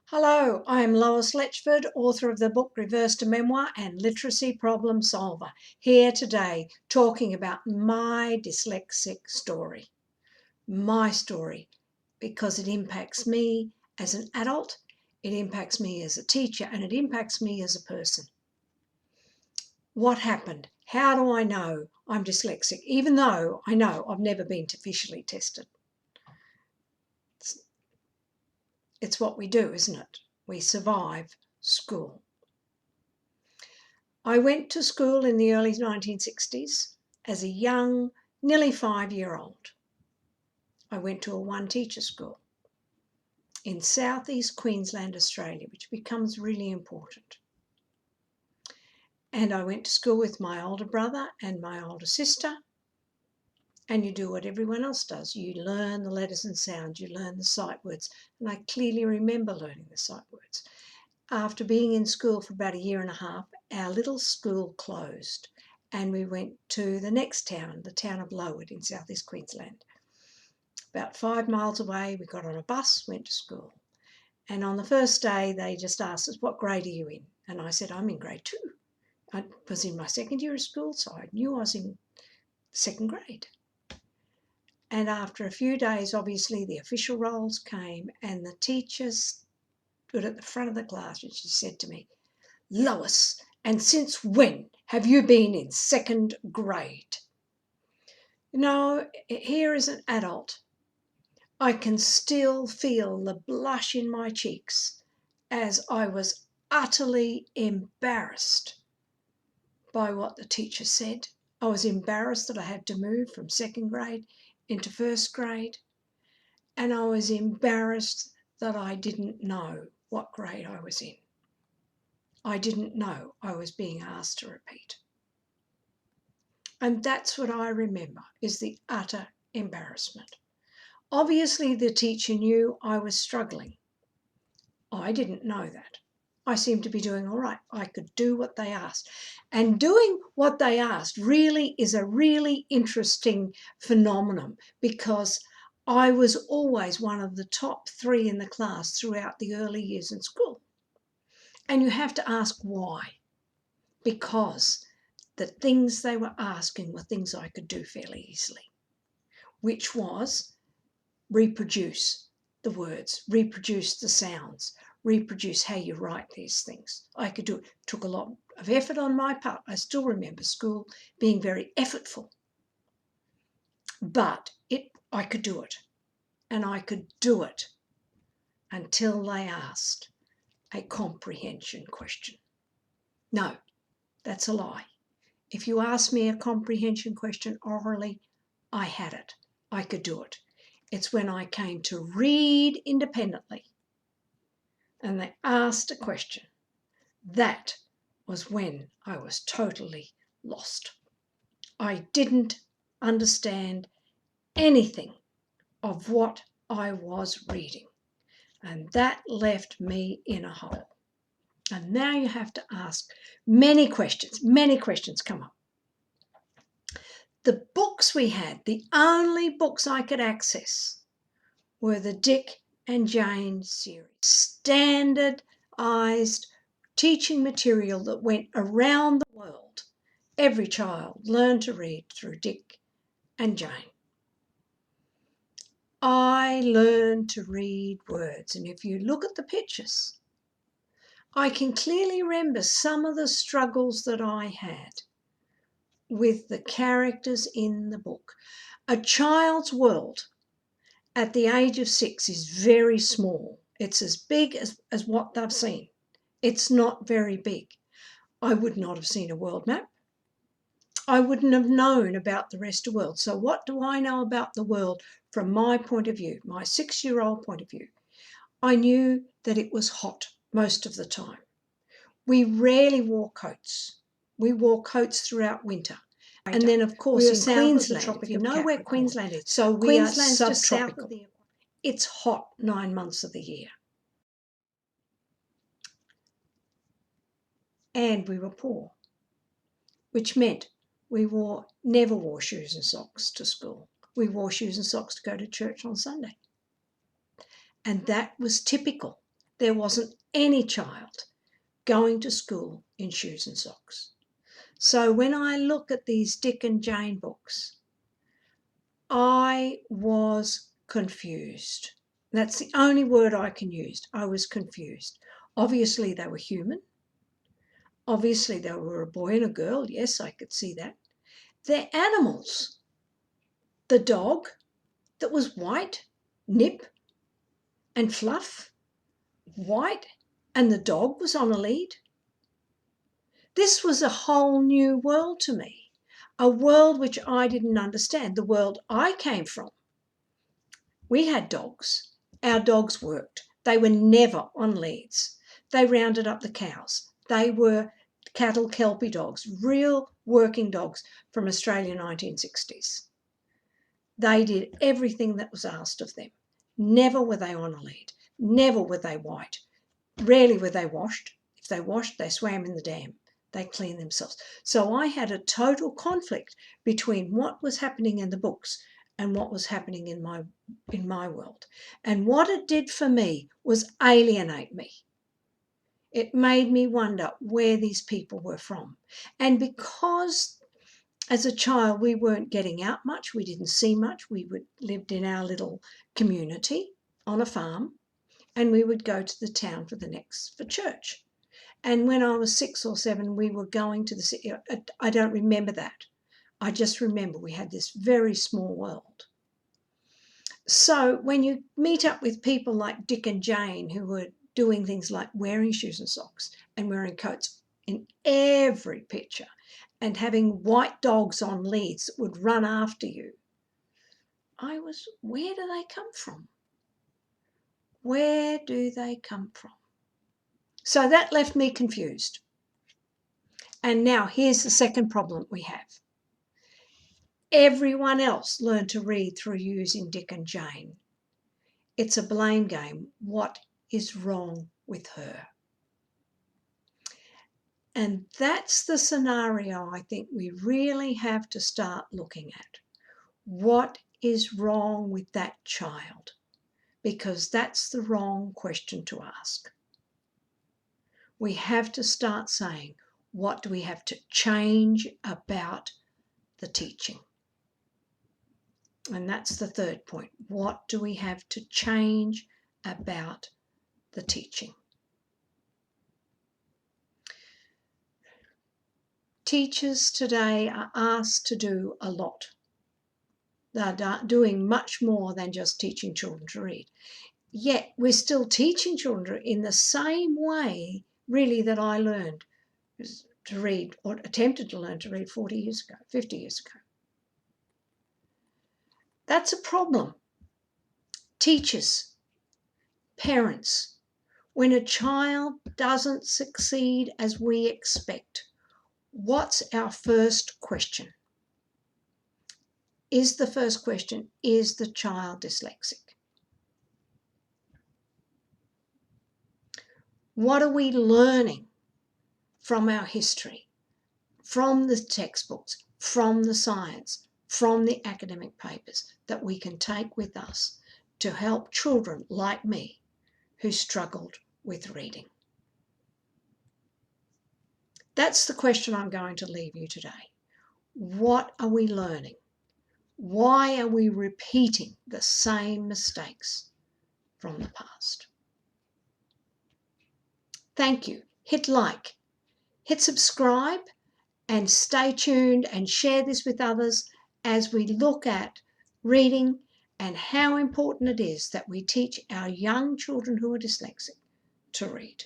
Hello, I am Lois Letchford, author of the book Reverse to Memoir and Literacy Problem Solver, here today talking about my dyslexic story. My story, because it impacts me as an adult, it impacts me as a teacher, and it impacts me as a person. What happened? How do I know I'm dyslexic, even though I know I've never been officially tested? It's what we do, isn't it? We survive school. I went to school in the early 1960s as a young, nearly 5-year-old. I went to a one-teacher school in southeast Queensland, Australia, which becomes really important. And I went to school with my older brother and my older sister, and you do what everyone else does. You learn the letters and sounds, you learn the sight words, and I clearly remember learning the sight words. After being in school for about a year and a half, our little school closed and we went to the next town, the town of Lowood in southeast Queensland. About 5 miles away, we got on a bus, went to school. And on the first day, they just asked us, what grade are you in? And I said, I'm in grade 2. I was in my second year of school, so I knew I was in second grade. And after a few days, obviously, the official rolls came and the teachers stood at the front of the class and she said to me, Lois, and since when have you been in second grade? You know, here as an adult, I can still feel the blush in my cheeks as I was utterly embarrassed by what the teacher said. I was embarrassed that I had to move from second grade into first grade, and I was embarrassed that I didn't know what grade I was in. I didn't know I was being asked to repeat. And that's what I remember, is the utter embarrassment. Obviously, the teacher knew I was struggling. I didn't know that. I seemed to be doing all right. I could do what they asked. And doing what they asked really is a really interesting phenomenon, because I was always one of the top 3 in the class throughout the early years in school. And you have to ask why. Because the things they were asking were things I could do fairly easily, which was reproduce the words, reproduce the sounds, reproduce how you write these things. I could do it. It took a lot of effort on my part. I still remember school being very effortful, but I could do it. And I could do it until they asked a comprehension question. No, that's a lie. If you asked me a comprehension question orally, I had it. I could do it. It's when I came to read independently and they asked a question, that was when I was totally lost. I didn't understand anything of what I was reading, and that left me in a hole. And now you have to ask many questions come up. The books we had, the only books I could access were the Dick and Jane series. Standardized teaching material that went around the world. Every child learned to read through Dick and Jane. I learned to read words, and if you look at the pictures, I can clearly remember some of the struggles that I had with the characters in the book. A child's world at the age of 6 is very small. It's as big as what they've seen. It's not very big. I would not have seen a world map. I wouldn't have known about the rest of the world. So what do I know about the world from my point of view, my 6-year-old point of view? I knew that it was hot most of the time. We rarely wore coats. We wore coats throughout winter. And then, of course, in Queensland, if you know where Queensland is, so we are subtropical. It's hot 9 months of the year. And we were poor, which meant we never wore shoes and socks to school. We wore shoes and socks to go to church on Sunday. And that was typical. there wasn't any child going to school in shoes and socks. So when I look at these Dick and Jane books, I was confused. That's the only word I can use. I was confused. Obviously, they were human. Obviously, they were a boy and a girl. Yes, I could see that. They're animals. The dog that was white, Nip, and Fluff, white, and the dog was on a lead. This was a whole new world to me, a world which I didn't understand, the world I came from. We had dogs. Our dogs worked. They were never on leads. They rounded up the cows. They were cattle kelpie dogs, real working dogs from Australia 1960s. They did everything that was asked of them. Never were they on a lead. Never were they white. Rarely were they washed. If they washed, they swam in the dam. They cleaned themselves. So I had a total conflict between what was happening in the books and what was happening in my world. And what it did for me was alienate me. It made me wonder where these people were from. And because as a child we weren't getting out much, we didn't see much, lived in our little community on a farm, and we would go to the town for church. And when I was 6 or 7, we were going to the city. I don't remember that. I just remember we had this very small world. So when you meet up with people like Dick and Jane, who were doing things like wearing shoes and socks and wearing coats in every picture and having white dogs on leads that would run after you, where do they come from? Where do they come from? So that left me confused. And now here's the second problem we have. Everyone else learned to read through using Dick and Jane. It's a blame game. What is wrong with her? And that's the scenario I think we really have to start looking at. What is wrong with that child? Because that's the wrong question to ask. We have to start saying, what do we have to change about the teaching? And that's the third point. What do we have to change about the teaching? Teachers today are asked to do a lot. They're doing much more than just teaching children to read. Yet we're still teaching children in the same way, really, that I learned to read or attempted to learn to read 40 years ago, 50 years ago. That's a problem. Teachers, parents, when a child doesn't succeed as we expect, what's our first question? Is the first question, is the child dyslexic? What are we learning from our history, from the textbooks, from the science, from the academic papers that we can take with us to help children like me who struggled with reading? That's the question I'm going to leave you today. What are we learning? Why are we repeating the same mistakes from the past? Thank you. Hit like, hit subscribe, and stay tuned and share this with others as we look at reading and how important it is that we teach our young children who are dyslexic to read.